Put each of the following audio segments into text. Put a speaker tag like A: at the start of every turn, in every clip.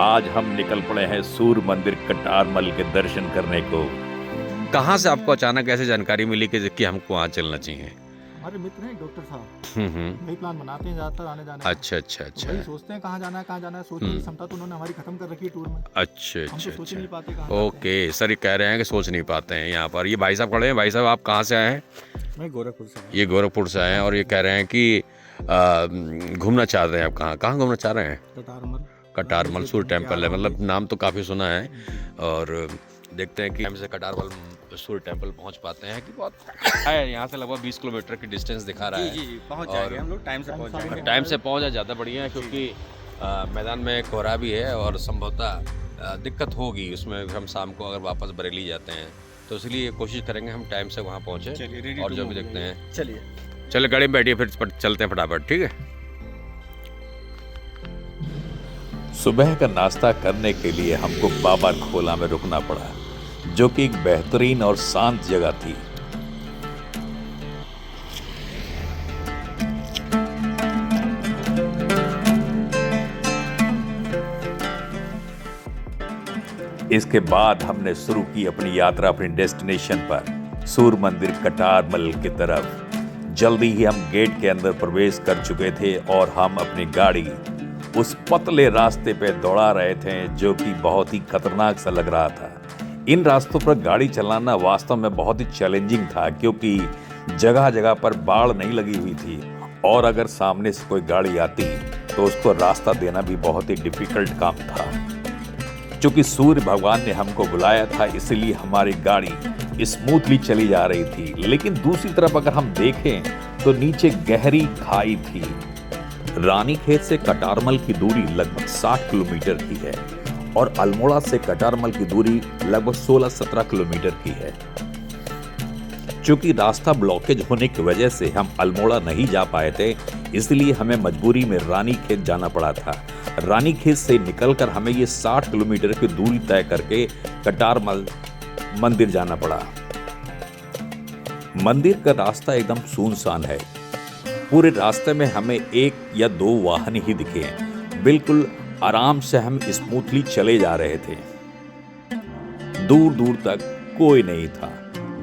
A: आज हम निकल पड़े हैं सूर्य मंदिर कटारमल के दर्शन करने को।
B: कहाँ से आपको अचानक ऐसे जानकारी मिली कि हमको वहाँ चलना चाहिए?
C: हमारे मित्र हैं डॉक्टर साहब, वही प्लान बनाते हैं ज़्यादातर आने जाने का।
B: अच्छा अच्छा
C: तो
B: अच्छा।
C: वही सोचते हैं कहाँ जाना है, सोचने की क्षमता तो उन्होंने हमारी खत्म कर रखी है टूर में।
B: अच्छा
C: हम तो
B: अच्छा
C: सोच ही नहीं
B: अच्छा।
C: पाते कहाँ जाते हैं।
B: ओके सर, ये कह रहे हैं कि सोच नहीं पाते हैं यहाँ पर। ये भाई साहब खड़े हैं। भाई साहब, आप कहाँ से आए हैं?
C: मैं गोरखपुर से हूँ।
B: ये गोरखपुर से आए हैं और ये कह रहे हैं कि घूमना चाह रहे हैं। आप कहाँ कहाँ घूमना चाह रहे हैं?
C: कटारमल।
B: कटारमल सूर्य टेम्पल है, मतलब नाम तो काफ़ी सुना है। और देखते हैं कि हम से कटारमल सूर्य टेम्पल पहुंच पाते हैं कि बहुत है। यहाँ से लगभग 20 किलोमीटर की डिस्टेंस दिखा रहा है।
D: जी पहुंच जाएंगे हम लोग, टाइम से पहुंच जाएंगे।
B: टाइम से पहुंच जाए ज़्यादा बढ़िया है, क्योंकि मैदान में कोहरा भी है और संभवतः दिक्कत होगी उसमें। हम शाम को अगर वापस बरेली जाते हैं तो इसलिए कोशिश करेंगे हम टाइम से वहाँ पहुँचे और जो भी देखते हैं। चलिए गाड़ी में बैठिए, फिर चलते हैं फटाफट, ठीक है?
A: सुबह का नाश्ता करने के लिए हमको बाबा खोला में रुकना पड़ा, जो कि एक बेहतरीन और शांत जगह थी। इसके बाद हमने शुरू की अपनी यात्रा अपनी डेस्टिनेशन पर, सूर्य मंदिर कटारमल की तरफ। जल्दी ही हम गेट के अंदर प्रवेश कर चुके थे और हम अपनी गाड़ी उस पतले रास्ते पे दौड़ा रहे थे, जो कि बहुत ही खतरनाक सा लग रहा था। इन रास्तों पर गाड़ी चलाना वास्तव में बहुत ही चैलेंजिंग था, क्योंकि जगह जगह पर बाड़ नहीं लगी हुई थी और अगर सामने से कोई गाड़ी आती तो उसको रास्ता देना भी बहुत ही डिफिकल्ट काम था। चूंकि सूर्य भगवान ने हमको बुलाया था, इसलिए हमारी गाड़ी स्मूथली चली जा रही थी। लेकिन दूसरी तरफ अगर हम देखें तो नीचे गहरी खाई थी। रानीखेत से कटारमल की दूरी लगभग 60 किलोमीटर की है और अल्मोड़ा से कटारमल की दूरी लगभग 16-17 किलोमीटर की है। चूंकि रास्ता ब्लॉकेज होने की वजह से हम अल्मोड़ा नहीं जा पाए थे, इसलिए हमें मजबूरी में रानीखेत जाना पड़ा था। रानीखेत से निकलकर हमें ये 60 किलोमीटर की दूरी तय करके कटारमल मंदिर जाना पड़ा। मंदिर का रास्ता एकदम सुनसान है। पूरे रास्ते में हमें 1 या 2 वाहन ही दिखे। बिल्कुल आराम से हम स्मूथली चले जा रहे थे। दूर दूर तक कोई नहीं था।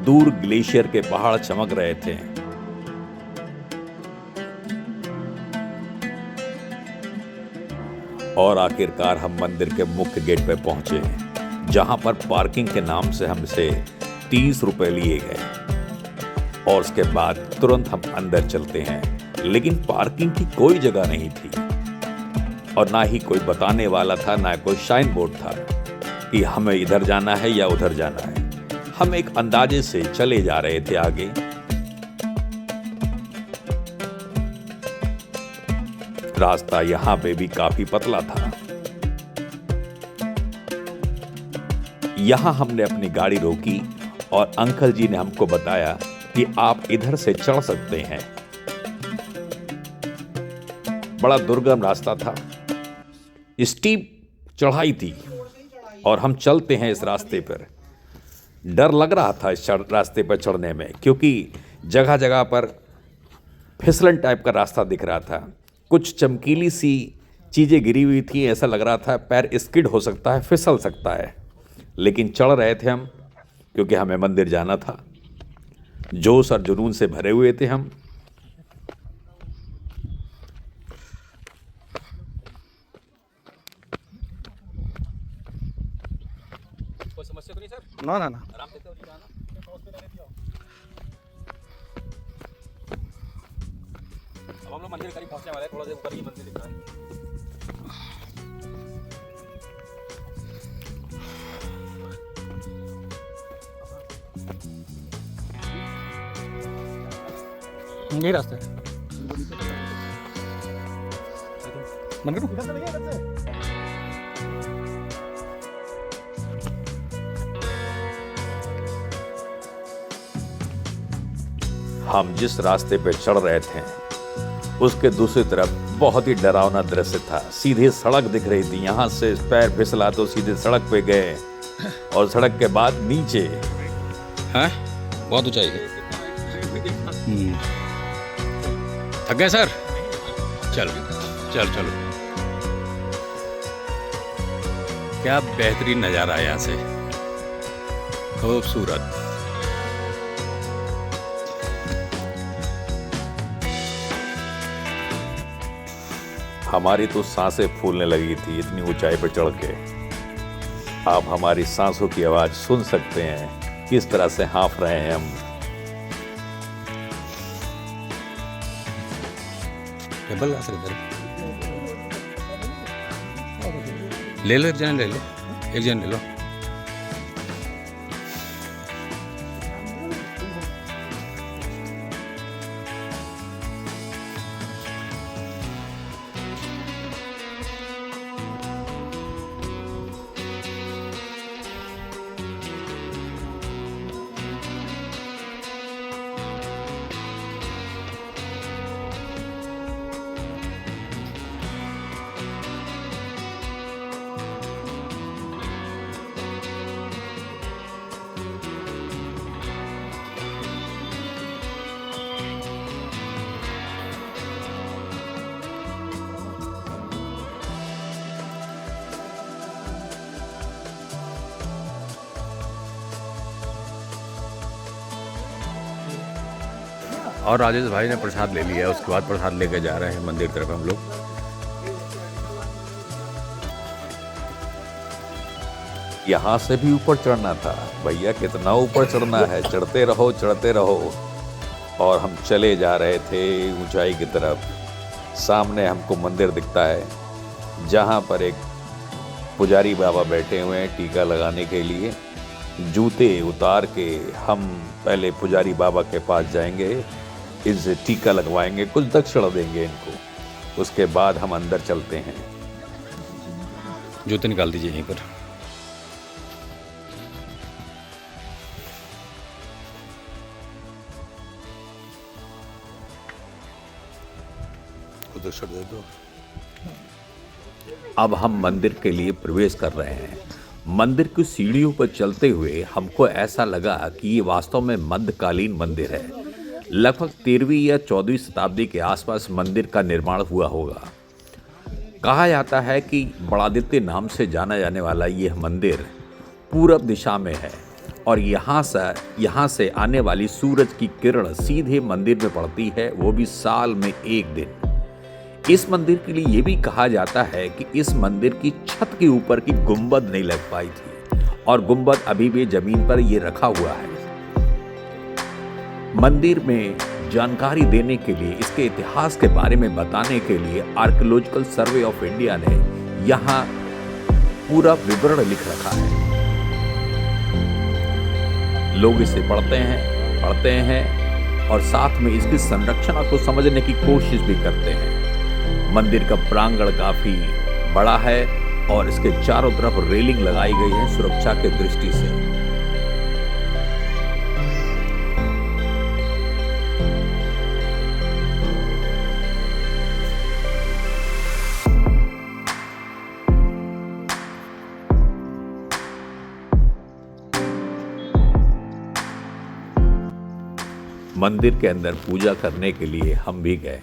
A: दूर ग्लेशियर के पहाड़ चमक रहे थे। और आखिरकार हम मंदिर के मुख्य गेट पर पहुंचे, जहां पर पार्किंग के नाम से हमसे 30 रुपए लिए गए और उसके बाद तुरंत हम अंदर चलते हैं। लेकिन पार्किंग की कोई जगह नहीं थी और ना ही कोई बताने वाला था, ना कोई साइन बोर्ड था कि हमें इधर जाना है या उधर जाना है। हम एक अंदाजे से चले जा रहे थे आगे। रास्ता यहां पे भी काफी पतला था। यहां हमने अपनी गाड़ी रोकी और अंकल जी ने हमको बताया कि आप इधर से चढ़ सकते हैं। बड़ा दुर्गम रास्ता था, स्टीप चढ़ाई थी और हम चलते हैं इस रास्ते पर। डर लग रहा था इस रास्ते पर चढ़ने में, क्योंकि जगह जगह पर फिसलन टाइप का रास्ता दिख रहा था। कुछ चमकीली सी चीज़ें गिरी हुई थी, ऐसा लग रहा था पैर स्किड हो सकता है, फिसल सकता है। लेकिन चढ़ रहे थे हम, क्योंकि हमें मंदिर जाना था। जोश और जुनून से भरे हुए थे हम।
D: समस्या तो नहीं सर?
C: ना
D: आराम से तो जाना। अब हम लोग मंदिर करीब पहुंचने वाले हैं, थोड़ा देर ऊपर ही मंदिर दिख रहा है।
C: यही रास्ता है मंदिर।
A: हम जिस रास्ते पे चढ़ रहे थे उसके दूसरी तरफ बहुत ही डरावना दृश्य था। सीधे सड़क दिख रही थी, यहाँ से पैर फिसला तो सीधे सड़क पे गए और सड़क के बाद नीचे।
B: हैं? बहुत ऊंचाई है। थक गए सर? चलो चलो चलो। क्या बेहतरीन नज़ारा है यहाँ से, खूबसूरत।
A: हमारी तो सांसें फूलने लगी थी इतनी ऊंचाई पर चढ़ के। आप हमारी सांसों की आवाज सुन सकते हैं, किस तरह से हाँफ रहे हैं हम।
B: टेबल आ सकते ले लो, एक जन ले लो, एक जन ले लो। और राजेश भाई ने प्रसाद ले लिया, उसके बाद प्रसाद लेके जा रहे हैं मंदिर तरफ हम लोग।
A: यहाँ से भी ऊपर चढ़ना था भैया, कितना ऊपर चढ़ना है, चढ़ते रहो चढ़ते रहो। और हम चले जा रहे थे ऊंचाई की तरफ। सामने हमको मंदिर दिखता है जहाँ पर एक पुजारी बाबा बैठे हुए हैं टीका लगाने के लिए। जूते उतार के हम पहले पुजारी बाबा के पास जाएंगे, इनसे टीका लगवाएंगे, कुछ दक्षिणा देंगे इनको, उसके बाद हम अंदर चलते हैं।
B: जूते निकाल दीजिए यहीं पर। दक्षिणा दे दो।
A: अब हम मंदिर के लिए प्रवेश कर रहे हैं। मंदिर की सीढ़ियों पर चलते हुए हमको ऐसा लगा कि ये वास्तव में मध्यकालीन मंदिर है। लगभग 13वीं या 14वीं शताब्दी के आसपास मंदिर का निर्माण हुआ होगा। कहा जाता है कि बड़ादित्य नाम से जाना जाने वाला यह मंदिर पूरब दिशा में है और यहाँ से आने वाली सूरज की किरण सीधे मंदिर में पड़ती है, वो भी साल में एक दिन। इस मंदिर के लिए ये भी कहा जाता है कि इस मंदिर की छत के ऊपर की गुंबद नहीं लग पाई थी और गुंबद अभी भी जमीन पर ये रखा हुआ है। मंदिर में जानकारी देने के लिए, इसके इतिहास के बारे में बताने के लिए आर्कियोलॉजिकल सर्वे ऑफ इंडिया ने यहाँ पूरा विवरण लिख रखा है। लोग इसे पढ़ते हैं और साथ में इसकी संरचना को समझने की कोशिश भी करते हैं। मंदिर का प्रांगण काफी बड़ा है और इसके चारों तरफ रेलिंग लगाई गई है सुरक्षा के दृष्टि से। मंदिर के अंदर पूजा करने के लिए हम भी गए,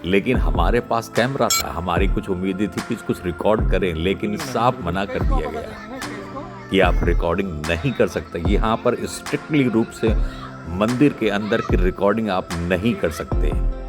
A: लेकिन हमारे पास कैमरा था। हमारी कुछ उम्मीदें थी कि कुछ रिकॉर्ड करें, लेकिन साफ मना कर दिया गया कि आप रिकॉर्डिंग नहीं कर सकते। यहाँ पर स्ट्रिक्टली रूप से मंदिर के अंदर की रिकॉर्डिंग आप नहीं कर सकते।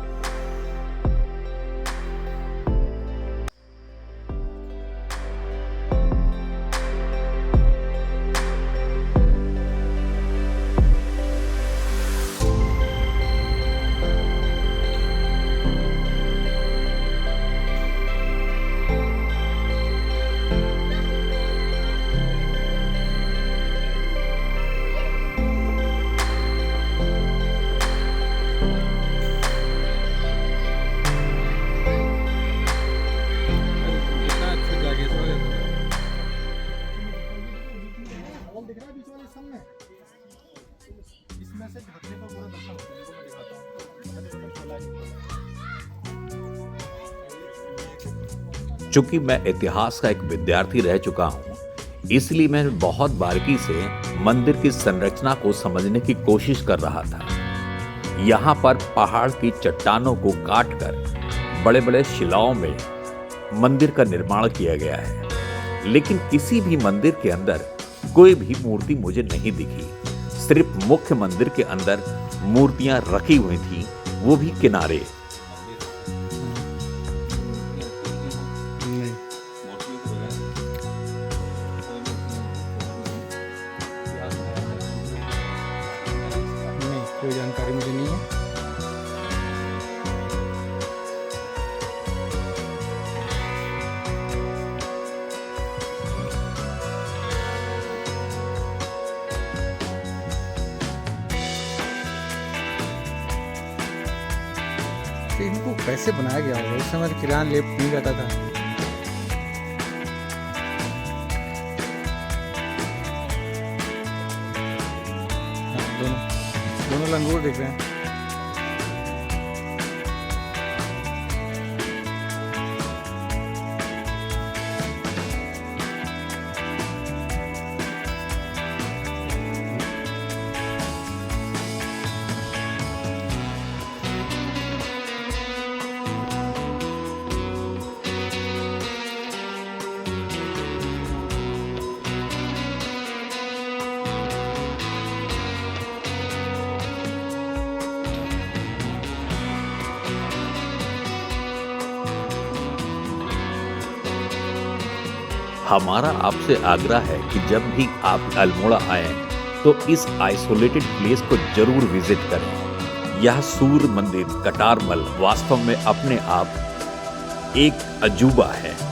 A: चूंकि मैं इतिहास का एक विद्यार्थी रह चुका हूं, इसलिए मैं बहुत बारीकी से मंदिर की संरचना को समझने की कोशिश कर रहा था। यहाँ पर पहाड़ की चट्टानों को काटकर बड़े बड़े शिलाओं में मंदिर का निर्माण किया गया है। लेकिन किसी भी मंदिर के अंदर कोई भी मूर्ति मुझे नहीं दिखी। सिर्फ मुख्य मंदिर के अंदर मूर्तियां रखी हुई थी, वो भी किनारे।
C: नहीं, कोई जानकारी मुझे नहीं है। कि इनको कैसे बनाया गया होगा? उस समय किरान लेप नहीं जाता था। हाँ, दोनों लंगूर दिख रहे हैं।
A: हमारा आपसे आग्रह है कि जब भी आप अल्मोड़ा आएं तो इस आइसोलेटेड प्लेस को जरूर विजिट करें। यह सूर्य मंदिर कटारमल वास्तव में अपने आप एक अजूबा है।